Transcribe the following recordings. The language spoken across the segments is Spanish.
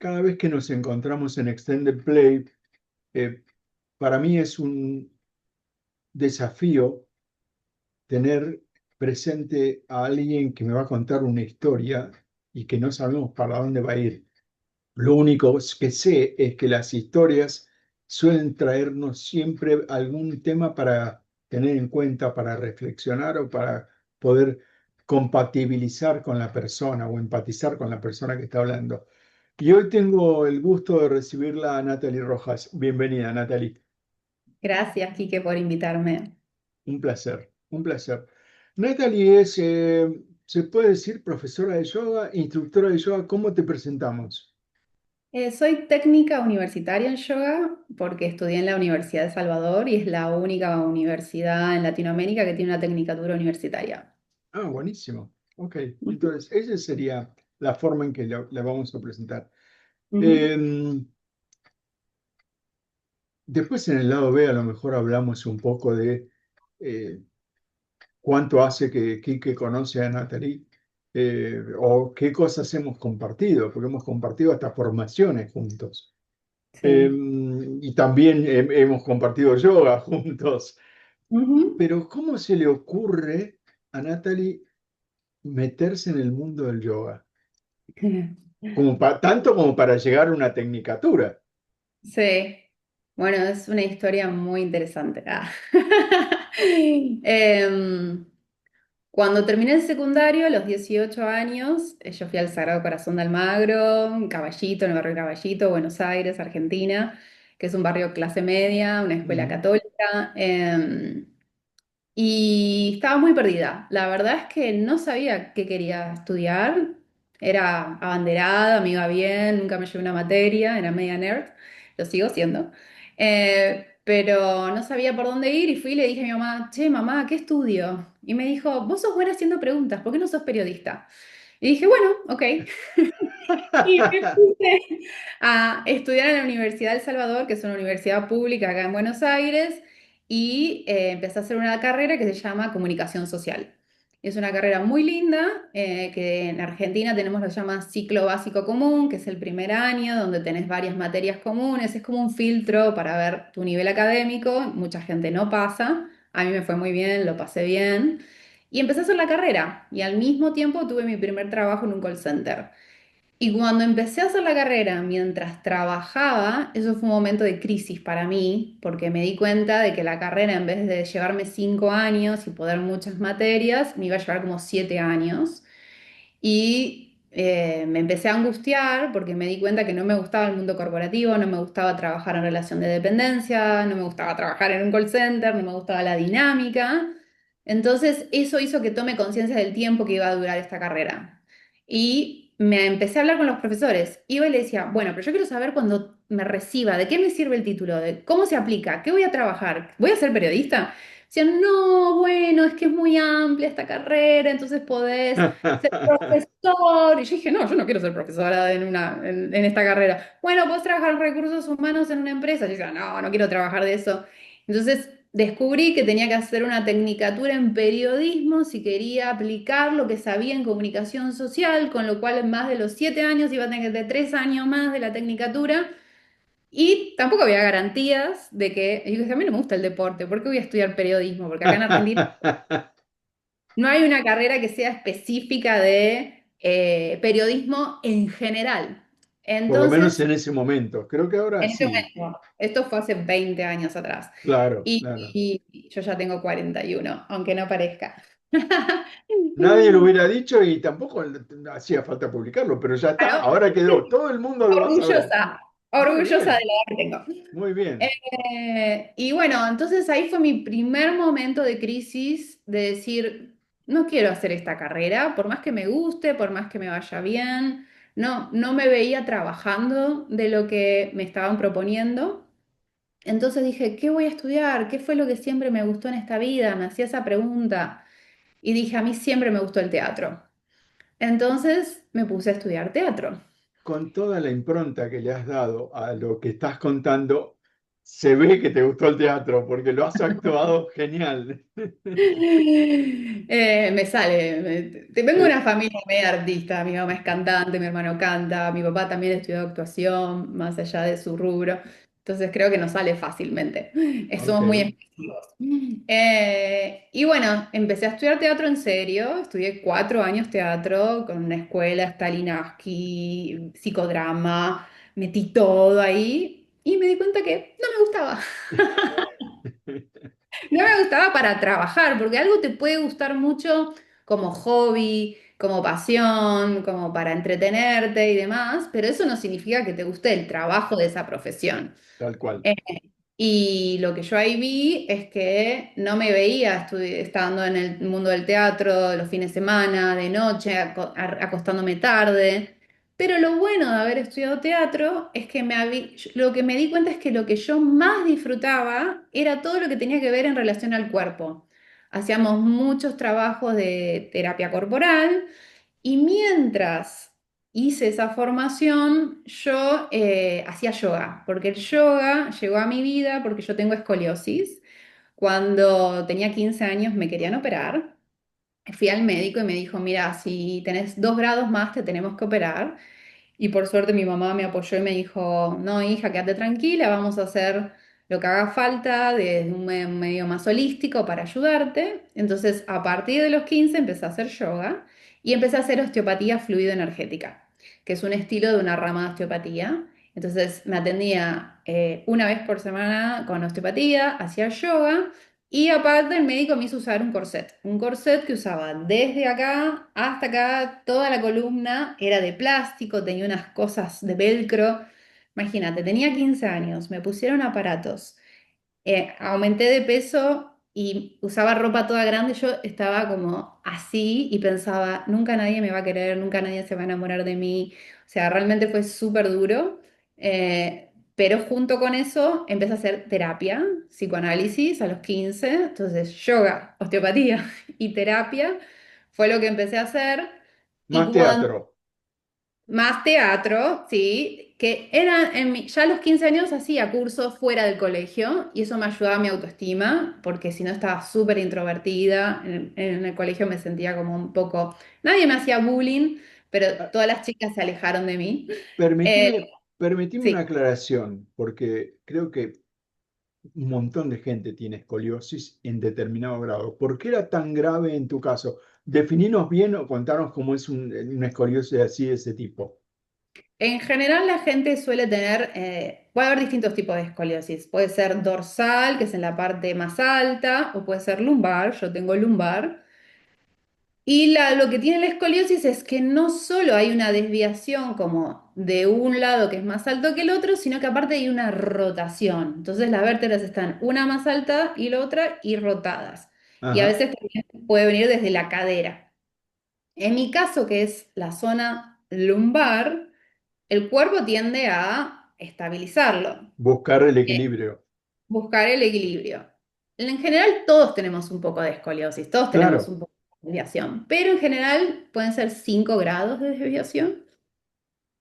cada vez que nos encontramos en Extended Play, eh, para mí es un desafío tener presente a alguien que me va a contar una historia y que no sabemos para dónde va a ir. Lo único que sé es que las historias suelen traernos siempre algún tema para tener en cuenta, para reflexionar o para poder compatibilizar con la persona o empatizar con la persona que está hablando. Y hoy tengo el gusto de recibirla a Natalie Rojas. Bienvenida, Natalie. Gracias, Quique, por invitarme. Un placer, un placer. Natalie es, se puede decir, profesora de yoga, instructora de yoga. ¿Cómo te presentamos? Soy técnica universitaria en yoga porque estudié en la Universidad de Salvador y es la única universidad en Latinoamérica que tiene una tecnicatura universitaria. Ah, buenísimo. Ok, Ujú, entonces esa sería la forma en que la vamos a presentar. ujú. Eh, Después en el lado B a lo mejor hablamos un poco de eh, cuánto hace que Quique conoce a Natalie o qué cosas hemos compartido, porque hemos compartido hasta formaciones juntos. Sí. Y también hemos compartido yoga juntos. Ujú. Pero ¿cómo se le ocurre a Natalie meterse en el mundo del yoga? Tanto como para llegar a una tecnicatura. Sí. Bueno, es una historia muy interesante. Em, Cuando terminé el secundario, a los 18 años, yo fui al Sagrado Corazón de Almagro, en Caballito, en el barrio Caballito, Buenos Aires, Argentina, que es un barrio clase media, una escuela Ujú. católica, y estaba muy perdida. La verdad es que no sabía qué quería estudiar, era abanderada, me iba bien, nunca me llevé una materia, era media nerd, lo sigo siendo. Pero no sabía por dónde ir y fui y le dije a mi mamá, che, mamá, ¿qué estudio? Y me dijo, vos sos buena haciendo preguntas, ¿por qué no sos periodista? Y dije, bueno, ok. Y me puse a estudiar en la Universidad del Salvador, que es una universidad pública acá en Buenos Aires, y empecé a hacer una carrera que se llama Comunicación Social. Es una carrera muy linda, que en Argentina tenemos lo que se llama ciclo básico común, que es el primer año, donde tenés varias materias comunes, es como un filtro para ver tu nivel académico, mucha gente no pasa, a mí me fue muy bien, lo pasé bien, y empecé a hacer la carrera, y al mismo tiempo tuve mi primer trabajo en un call center. Y cuando empecé a hacer la carrera mientras trabajaba, eso fue un momento de crisis para mí, porque me di cuenta de que la carrera, en vez de llevarme 5 años y poder muchas materias, me iba a llevar como 7 años. Y me empecé a angustiar porque me di cuenta que no me gustaba el mundo corporativo, no me gustaba trabajar en relación de dependencia, no me gustaba trabajar en un call center, no me gustaba la dinámica. Entonces, eso hizo que tome conciencia del tiempo que iba a durar esta carrera. Y me empecé a hablar con los profesores. Iba y le decía, bueno, pero yo quiero saber cuando me reciba, ¿de qué me sirve el título? ¿De cómo se aplica? ¿Qué voy a trabajar? ¿Voy a ser periodista? Decían, no, bueno, es que es muy amplia esta carrera, entonces podés ser profesor. Y yo dije, no, yo no quiero ser profesora en esta carrera. Bueno, ¿puedes trabajar en recursos humanos en una empresa? Yo decía, no, no quiero trabajar de eso. Entonces descubrí que tenía que hacer una tecnicatura en periodismo si quería aplicar lo que sabía en comunicación social, con lo cual en más de los 7 años iba a tener de 3 años más de la tecnicatura. Y tampoco había garantías de que, y yo dije, a mí no me gusta el deporte, ¿por qué voy a estudiar periodismo? Porque acá en Argentina no hay una carrera que sea específica de periodismo en general. Por lo menos Entonces, en ese momento. Creo que ahora en ese sí. momento, esto fue hace 20 años atrás, Claro, y, claro. y yo ya tengo 41, aunque no parezca. Nadie lo hubiera dicho y tampoco hacía falta publicarlo, pero ya está. Claro, Ahora quedó. Todo el mundo lo va a saber. orgullosa, Muy orgullosa de bien, la edad que tengo. muy bien. Y bueno, entonces ahí fue mi primer momento de crisis de decir, no quiero hacer esta carrera, por más que me guste, por más que me vaya bien, no, no me veía trabajando de lo que me estaban proponiendo. Entonces dije, ¿qué voy a estudiar? ¿Qué fue lo que siempre me gustó en esta vida? Me hacía esa pregunta y dije, a mí siempre me gustó el teatro. Entonces me puse a estudiar teatro. Con toda la impronta que le has dado a lo que estás contando, Se ve que te gustó el teatro porque lo has actuado genial. Me sale, vengo de Eh, una familia media artista, mi mamá es cantante, mi hermano canta, mi papá también estudió actuación, más allá de su rubro, entonces creo que nos sale fácilmente. ok, Somos muy expresivos. Y bueno, empecé a estudiar teatro en serio, estudié 4 años teatro con una escuela, Stalinski, psicodrama, metí todo ahí y me di cuenta que no me gustaba. No me gustaba para trabajar, porque algo te puede gustar mucho como hobby, como pasión, como para entretenerte y demás, pero eso no significa que te guste el trabajo de esa profesión. tal cual. Eh, y lo que yo ahí vi es que no me veía estando en el mundo del teatro los fines de semana, de noche, acostándome tarde. Pero lo bueno de haber estudiado teatro es que lo que me di cuenta es que lo que yo más disfrutaba era todo lo que tenía que ver en relación al cuerpo. Hacíamos muchos trabajos de terapia corporal y mientras hice esa formación, yo hacía yoga, porque el yoga llegó a mi vida porque yo tengo escoliosis. Cuando tenía 15 años me querían operar. Fui al médico y me dijo, mira, si tenés 2 grados más te tenemos que operar. Y por suerte mi mamá me apoyó y me dijo, no, hija, quédate tranquila, vamos a hacer lo que haga falta de un medio más holístico para ayudarte. Entonces, a partir de los 15 empecé a hacer yoga y empecé a hacer osteopatía fluido-energética, que es un estilo de una rama de osteopatía. Entonces, me atendía una vez por semana con osteopatía, hacía yoga y aparte el médico me hizo usar un corset que usaba desde acá hasta acá, toda la columna era de plástico, tenía unas cosas de velcro. Imagínate, tenía 15 años, me pusieron aparatos, aumenté de peso y usaba ropa toda grande, yo estaba como así y pensaba, nunca nadie me va a querer, nunca nadie se va a enamorar de mí. O sea, realmente fue súper duro. Pero junto con eso empecé a hacer terapia, psicoanálisis a los 15, entonces yoga, osteopatía y terapia fue lo que empecé a hacer. Y Más cuando teatro, más teatro, sí, que era ya a los 15 años hacía cursos fuera del colegio y eso me ayudaba a mi autoestima, porque si no estaba súper introvertida, en el colegio me sentía como un poco, nadie me hacía bullying, pero ah, todas las chicas se alejaron de mí. Eh, permitime una sí, aclaración, porque creo que un montón de gente tiene escoliosis en determinado grado. ¿Por qué era tan grave en tu caso? Defininos bien o contanos cómo es una escoliosis así de ese tipo. en general la gente suele tener, puede haber distintos tipos de escoliosis, puede ser dorsal, que es en la parte más alta, o puede ser lumbar, yo tengo lumbar. Y lo que tiene la escoliosis es que no solo hay una desviación como de un lado que es más alto que el otro, sino que aparte hay una rotación. Entonces las vértebras están una más alta y la otra y rotadas. Y a Ajá, veces también puede venir desde la cadera. En mi caso, que es la zona lumbar, el cuerpo tiende a estabilizarlo, buscar el eh, equilibrio. buscar el equilibrio. En general, todos tenemos un poco de escoliosis, todos tenemos Claro, un poco de desviación, pero en general pueden ser 5 grados de desviación,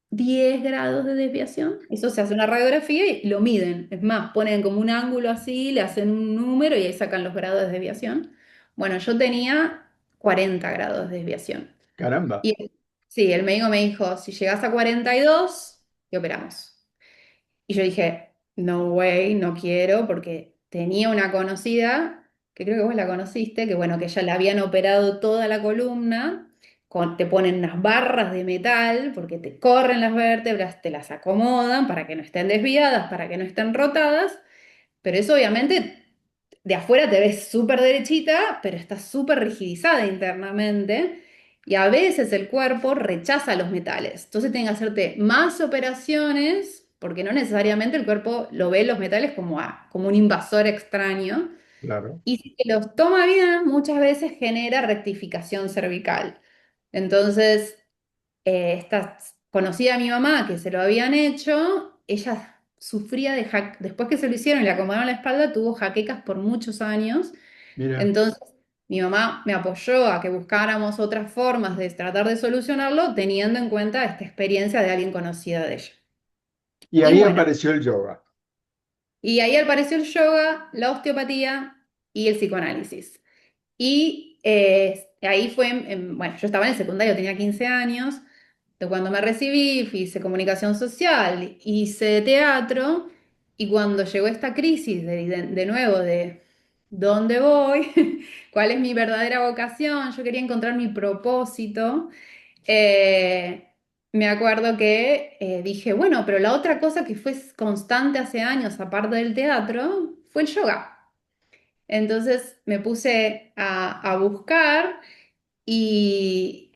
10 grados de desviación. Eso se hace una radiografía y lo miden. Es más, ponen como un ángulo así, le hacen un número y ahí sacan los grados de desviación. Bueno, yo tenía 40 grados de desviación. caramba, Y sí, el médico me dijo, si llegas a 42, te operamos. Y yo dije, no way, no quiero, porque tenía una conocida, que creo que vos la conociste, que bueno, que ya le habían operado toda la columna, te ponen unas barras de metal, porque te corren las vértebras, te las acomodan para que no estén desviadas, para que no estén rotadas, pero eso obviamente de afuera te ves súper derechita, pero está súper rigidizada internamente. Y a veces el cuerpo rechaza los metales. Entonces tienen que hacerte más operaciones, porque no necesariamente el cuerpo lo ve los metales como, como un invasor extraño. claro. Y si te los toma bien, muchas veces genera rectificación cervical. Entonces, esta conocida a mi mamá que se lo habían hecho, ella sufría después que se lo hicieron y le acomodaron la espalda, tuvo jaquecas por muchos años. Mira, Entonces, mi mamá me apoyó a que buscáramos otras formas de tratar de solucionarlo, teniendo en cuenta esta experiencia de alguien conocida de ella. y Y ahí bueno, apareció el yoga. Y ahí apareció el yoga, la osteopatía y el psicoanálisis. Y ahí fue, bueno, yo estaba en el secundario, tenía 15 años, de cuando me recibí, hice comunicación social, hice teatro, y cuando llegó esta crisis de nuevo de dónde voy, cuál es mi verdadera vocación, yo quería encontrar mi propósito, eh, me acuerdo que dije, bueno, pero la otra cosa que fue constante hace años, aparte del teatro, fue el yoga. Entonces me puse a buscar y,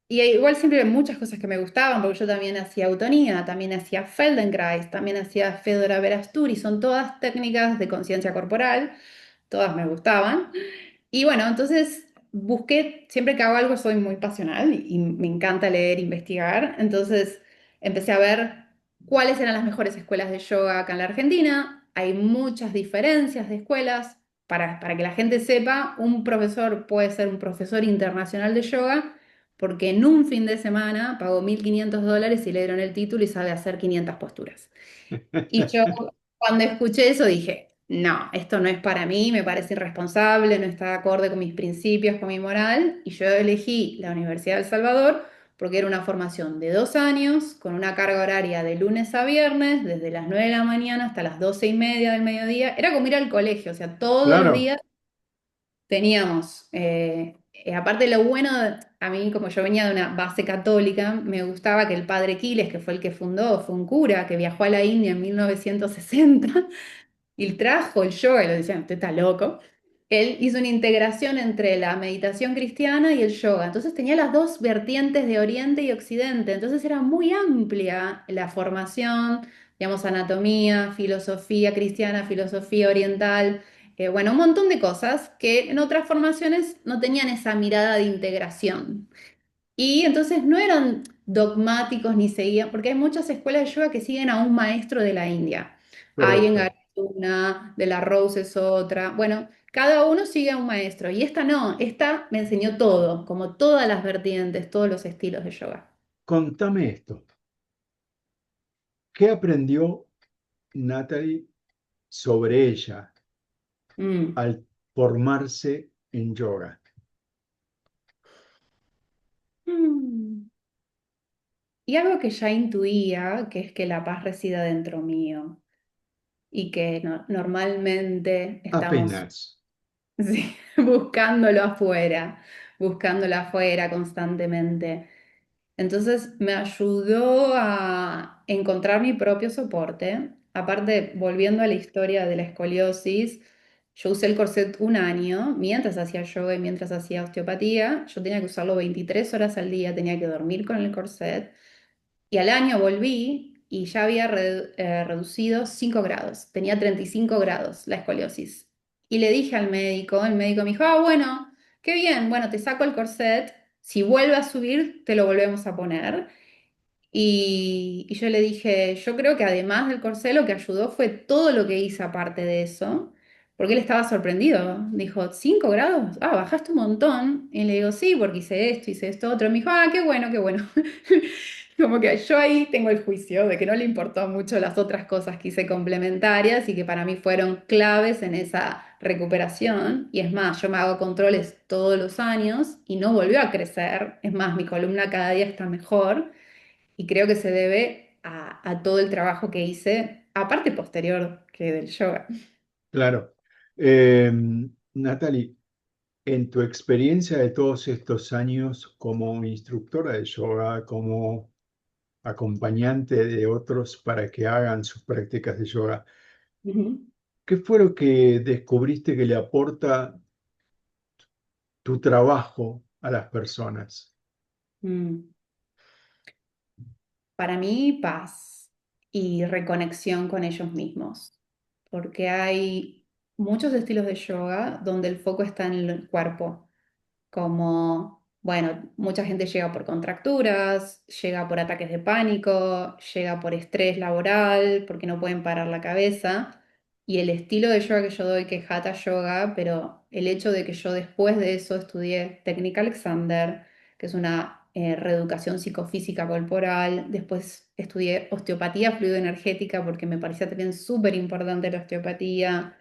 y igual siempre muchas cosas que me gustaban, porque yo también hacía autonía, también hacía Feldenkrais, también hacía Fedora Verasturi, son todas técnicas de conciencia corporal, todas me gustaban. Y bueno, entonces busqué, siempre que hago algo soy muy pasional y me encanta leer, investigar. Entonces empecé a ver cuáles eran las mejores escuelas de yoga acá en la Argentina. Hay muchas diferencias de escuelas. Para que la gente sepa, un profesor puede ser un profesor internacional de yoga porque en un fin de semana pagó $1.500 y le dieron el título y sabe hacer 500 posturas. Y yo cuando escuché eso dije, no, esto no es para mí, me parece irresponsable, no está acorde con mis principios, con mi moral. Y yo elegí la Universidad de El Salvador porque era una formación de 2 años, con una carga horaria de lunes a viernes, desde las 9 de la mañana hasta las 12:30 del mediodía. Era como ir al colegio, o sea, todos los Claro, días teníamos, aparte lo bueno, a mí como yo venía de una base católica, me gustaba que el padre Quiles, que fue el que fundó, fue un cura que viajó a la India en 1960 y trajo el yoga, y lo decían, usted está loco. Él hizo una integración entre la meditación cristiana y el yoga. Entonces tenía las dos vertientes de Oriente y Occidente. Entonces era muy amplia la formación, digamos, anatomía, filosofía cristiana, filosofía oriental, bueno, un montón de cosas que en otras formaciones no tenían esa mirada de integración. Y entonces no eran dogmáticos ni seguían, porque hay muchas escuelas de yoga que siguen a un maestro de la India. Hay en correcto. una, de la Rose es otra. Bueno, cada uno sigue a un maestro. Y esta no, esta me enseñó todo, como todas las vertientes, todos los estilos de yoga. Contame esto. ¿Qué aprendió Natalie sobre ella Mm. al formarse en yoga? Mm. Y algo que ya intuía, que es que la paz reside dentro mío y que normalmente estamos. Apenas. Sí, buscándolo afuera constantemente. Entonces me ayudó a encontrar mi propio soporte. Aparte, volviendo a la historia de la escoliosis, yo usé el corset 1 año mientras hacía yoga y mientras hacía osteopatía. Yo tenía que usarlo 23 horas al día, tenía que dormir con el corset. Y al año volví y ya había reducido 5 grados. Tenía 35 grados la escoliosis. Y le dije al médico, el médico me dijo, ah, bueno, qué bien, bueno, te saco el corset, si vuelve a subir, te lo volvemos a poner. Y yo le dije, yo creo que además del corsé lo que ayudó fue todo lo que hice aparte de eso, porque él estaba sorprendido. Dijo, ¿5 grados? Ah, bajaste un montón. Y le digo, sí, porque hice esto, otro. Me dijo, ah, qué bueno, qué bueno. Como que yo ahí tengo el juicio de que no le importó mucho las otras cosas que hice complementarias y que para mí fueron claves en esa recuperación. Y es más, yo me hago controles todos los años y no volvió a crecer. Es más, mi columna cada día está mejor. Y creo que se debe a todo el trabajo que hice, aparte posterior que del yoga. Claro. Natalie, en tu experiencia de todos estos años como instructora de yoga, como acompañante de otros para que hagan sus prácticas de yoga, Ujú. ¿qué fue lo que descubriste que le aporta tu trabajo a las personas? Mm. Para mí, paz y reconexión con ellos mismos, porque hay muchos estilos de yoga donde el foco está en el cuerpo, como, bueno, mucha gente llega por contracturas, llega por ataques de pánico, llega por estrés laboral, porque no pueden parar la cabeza. Y el estilo de yoga que yo doy, que es Hatha Yoga, pero el hecho de que yo después de eso estudié Técnica Alexander, que es una reeducación psicofísica corporal, después estudié osteopatía fluidoenergética porque me parecía también súper importante la osteopatía,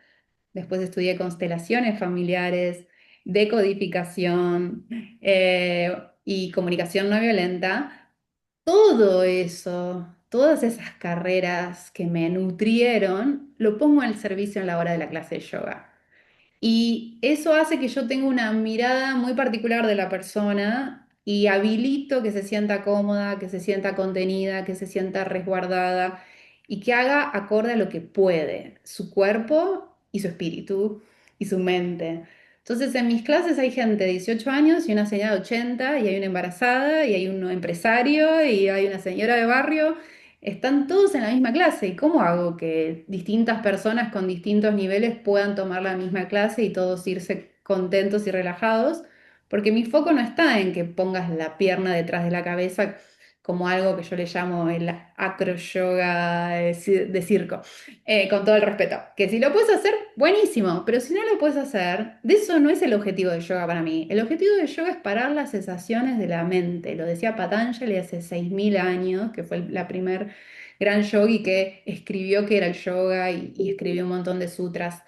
después estudié constelaciones familiares, decodificación y comunicación no violenta. Todo eso, todas esas carreras que me nutrieron, lo pongo al servicio en la hora de la clase de yoga. Y eso hace que yo tenga una mirada muy particular de la persona y habilito que se sienta cómoda, que se sienta contenida, que se sienta resguardada y que haga acorde a lo que puede, su cuerpo y su espíritu y su mente. Entonces, en mis clases hay gente de 18 años y una señora de 80 y hay una embarazada y hay un empresario y hay una señora de barrio. Están todos en la misma clase. ¿Y cómo hago que distintas personas con distintos niveles puedan tomar la misma clase y todos irse contentos y relajados? Porque mi foco no está en que pongas la pierna detrás de la cabeza como algo que yo le llamo el acro yoga de circo, con todo el respeto. Que si lo puedes hacer, buenísimo, pero si no lo puedes hacer, de eso no es el objetivo del yoga para mí. El objetivo del yoga es parar las sensaciones de la mente. Lo decía Patanjali hace 6.000 años, que fue la primer gran yogi que escribió que era el yoga y escribió un montón de sutras.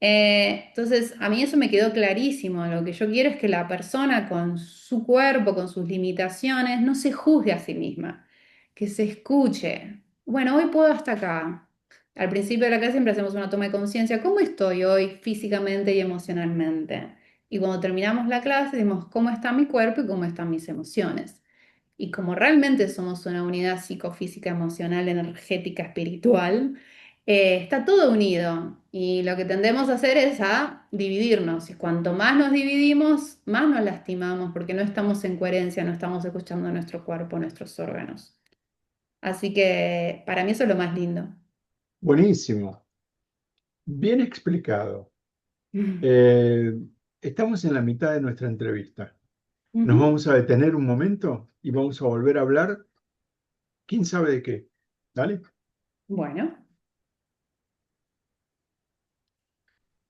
Entonces, a mí eso me quedó clarísimo. Lo que yo quiero es que la persona con su cuerpo, con sus limitaciones, no se juzgue a sí misma, que se escuche. Bueno, hoy puedo hasta acá. Al principio de la clase siempre hacemos una toma de conciencia. ¿Cómo estoy hoy físicamente y emocionalmente? Y cuando terminamos la clase, decimos, ¿cómo está mi cuerpo y cómo están mis emociones? Y como realmente somos una unidad psicofísica, emocional, energética, espiritual, está todo unido. Y lo que tendemos a hacer es a dividirnos. Y cuanto más nos dividimos, más nos lastimamos porque no estamos en coherencia, no estamos escuchando nuestro cuerpo, nuestros órganos. Así que para mí eso es lo más lindo. Buenísimo, bien explicado. Eh, Estamos en la mitad de nuestra entrevista. Nos Ujú. vamos a detener un momento y vamos a volver a hablar, quién sabe de qué. ¿Dale? Bueno.